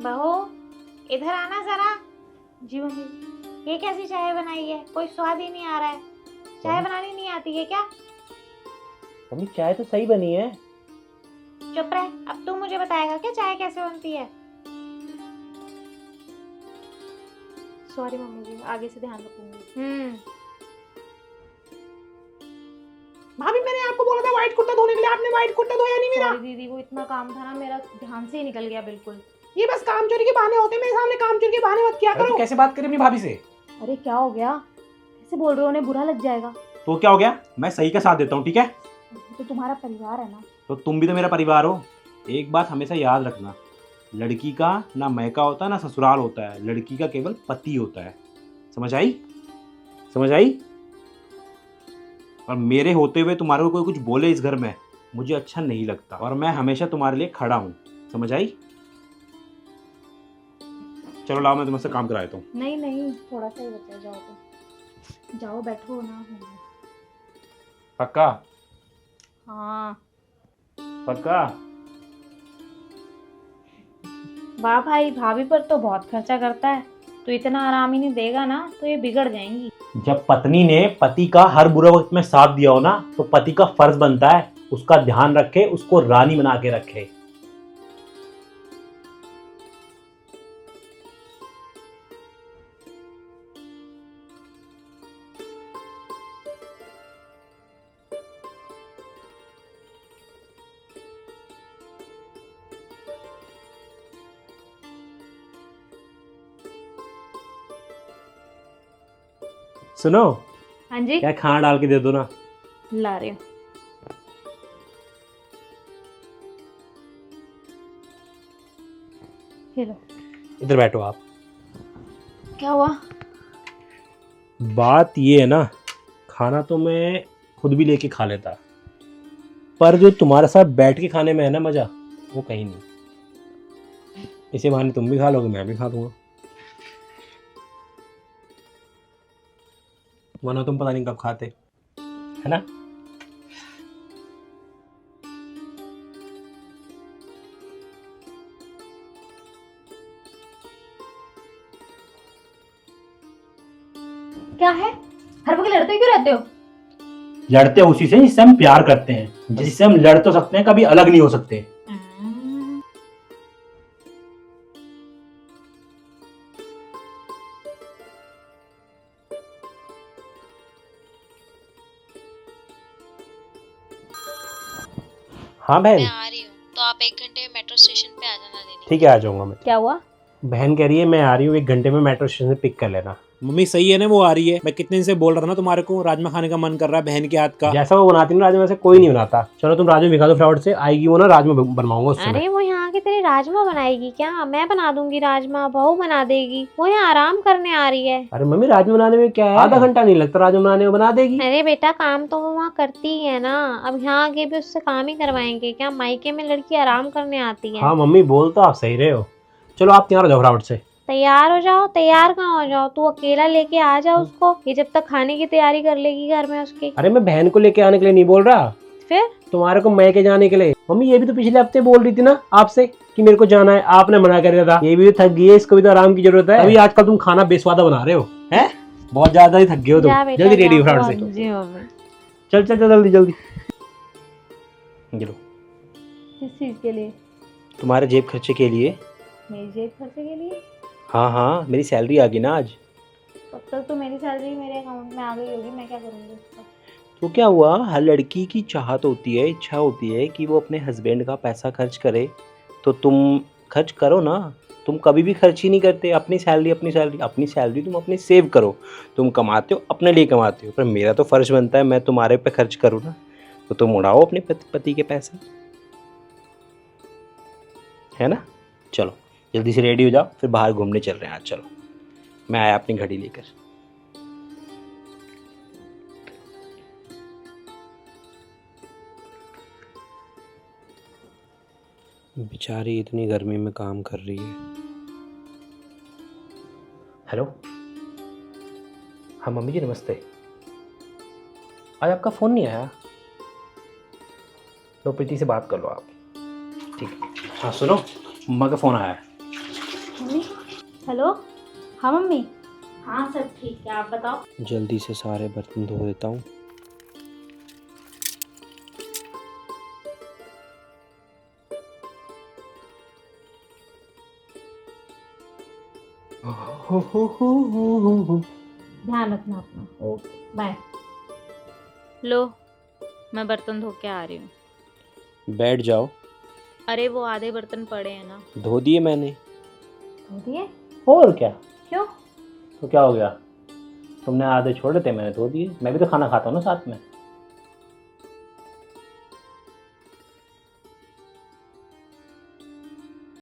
बहू, इधर आना जरा। जी मम्मी। ये कैसी चाय बनाई है? कोई स्वाद ही नहीं आ रहा है। चाय बनानी नहीं आती है क्या? मम्मी चाय तो सही बनी है। चुप रह, अब तू मुझे बताएगा क्या चाय कैसे बनती है? सॉरी मम्मी जी, आगे से ध्यान रखूंगी। भाभी मैंने आपको बोला था व्हाइट कुर्ता धोने के लिए, आपने व्हाइट कुर्ता धोया नहीं मेरा। सॉरी दीदी, वो इतना काम था ना, मेरा ध्यान से ही निकल गया बिल्कुल। ये बस काम चोरी के बहाने होते हैं, मेरे सामने काम चोरी के बहाने मत किया करो। कैसे बात करें अपनी भाभी से? अरे क्या हो गया? कैसे बोल रहे हो? उन्हें बुरा लग जाएगा। तो क्या हो गया, मैं सही का साथ देता हूँ, ठीक है? तो तुम्हारा परिवार है ना। तो तुम भी तो मेरा परिवार हो। एक बात हमेशा याद रखना, लड़की का ना मैका होता है ना ससुराल होता है, लड़की का केवल पति होता है। समझ आई? समझ आई? और मेरे होते हुए तुम्हारे को कोई कुछ बोले इस घर में, मुझे अच्छा नहीं लगता, और मैं हमेशा तुम्हारे लिए खड़ा हूँ। समझ आई? चलो लाओ, मैं तुमसे काम करा देता हूँ। नहीं नहीं, थोड़ा सा ही बचा, जाओ तो जाओ, बैठो ना। पक्का? हाँ। पक्का? वाह भाई, भाभी पर तो बहुत खर्चा करता है। तो इतना आराम ही नहीं देगा ना तो ये बिगड़ जाएंगी। जब पत्नी ने पति का हर बुरे वक्त में साथ दिया हो ना, तो पति का फर्ज बनता है उसका ध्यान रखे, उसको रानी बना के रखे। सुनो, हाँ जी, क्या खाना डाल के दे दो ना। ला रही हूँ। ये लो। इधर बैठो आप। क्या हुआ? बात ये है ना, खाना तो मैं खुद भी लेके खा लेता, पर जो तुम्हारे साथ बैठ के खाने में है ना मजा, वो कहीं नहीं। इसे बहाने तुम भी खा लोगे, मैं भी खा लूंगा, वरना तुम पता नहीं कब खाते, है ना? क्या है? हर वक्त लड़ते क्यों रहते हो? लड़ते उसी से जिससे हम प्यार करते हैं, जिससे हम लड़ तो सकते हैं, कभी अलग नहीं हो सकते। हाँ बहन। मैं आ रही हूँ, तो आप 1 घंटे में मेट्रो स्टेशन पे आ जाना लेने। ठीक है, आ जाऊंगा मैं। क्या हुआ? बहन कह रही है मैं आ रही हूँ, 1 घंटे में मेट्रो स्टेशन से पिक कर लेना। मम्मी सही है ना, वो आ रही है। मैं कितने दिन से बोल रहा था ना तुम्हारे को, राजमा खाने का मन कर रहा है बहन के हाथ का। जैसा वो बनाती ना राजमा, वैसे कोई नहीं बनाता। चलो तुम राजमा भिगा दो फटाफट से, आएगी वो ना राजमा बनवाऊंगा उससे। अरे वो यहाँ के तेरे राजमा बनाएगी क्या? मैं बना दूंगी राजमा, बहू बना देगी। वो यहाँ आराम करने आ रही है। अरे मम्मी राजमा बनाने में क्या है, आधा घंटा नहीं लगता राजमा बनाने में, बना देगी। अरे बेटा, काम तो वो वहाँ करती ही है ना। अब यहाँ आके भी उससे काम ही करवाएंगे क्या? मायके में लड़की आराम करने आती है। हाँ मम्मी, बोल तो आप सही रहे हो। चलो आप तैयार हो जाओ फटाफट से। तैयार हो जाओ? तैयार कहाँ हो जाओ, तू अकेला लेके आ जा उसको। ये जब तक खाने की तैयारी कर लेगी घर में उसकी। अरे मैं बहन को लेके आने के लिए नहीं बोल रहा, फिर तुम्हारे को मैके जाने के लिए। मम्मी ये भी तो पिछले हफ्ते बोल रही थी ना आपसे कि मेरे को जाना है, आपने मना कर दिया था। ये भी थक गई है, इसको भी तो आराम की जरूरत है। अभी आजकल तुम खाना बेस्वादा बना रहे हो, हैं? बहुत ज्यादा ही थक गए हो तुम। जा बेटा, जल्दी रेडी हो जा, फटाफट से। जी मम्मी। चल चल चल जल्दी जल्दी। ये लो, किस चीज के लिए? तुम्हारे जेब खर्चे के लिए। मेरी जेब खर्चे के लिए? हाँ हाँ, मेरी सैलरी आ गई ना आज। तब तक तो मेरी सैलरी मेरे अकाउंट में आ गई होगी, मैं क्या करूँगी उसका? तो क्या हुआ, हर लड़की की चाहत होती है, इच्छा होती है कि वो अपने हस्बैंड का पैसा खर्च करे, तो तुम खर्च करो ना। तुम कभी भी खर्च ही नहीं करते। अपनी सैलरी तुम अपनी सेव करो। तुम कमाते हो, अपने लिए कमाते हो, पर मेरा तो फर्ज बनता है मैं तुम्हारे पे खर्च करूँ ना। तो तुम उड़ाओ अपने पति के पैसे, है ना? चलो जल्दी से रेडी हो जाओ, फिर बाहर घूमने चल रहे हैं आज। चलो, मैं आया अपनी घड़ी लेकर। बेचारी इतनी गर्मी में काम कर रही है। हेलो, हाँ मम्मी जी नमस्ते। आज आपका फ़ोन नहीं आया? लो प्रीति से बात कर लो आप। ठीक है। हाँ सुनो, मम्मा का फ़ोन आया है। Mummy hello. हाँ मम्मी। हाँ सब ठीक है, आप बताओ। जल्दी से सारे बर्तन धो देता हूँ। ध्यान रखना अपना। Okay bye. लो मैं बर्तन धो के आ रही हूँ। बैठ जाओ। अरे वो आधे बर्तन पड़े हैं ना। धो दिए मैंने। धो दिए? और क्या, क्यों? तो क्या हो गया? तुमने आधे छोड़े थे, मैंने धो दिए। मैं भी तो खाना खाता हूँ ना साथ में।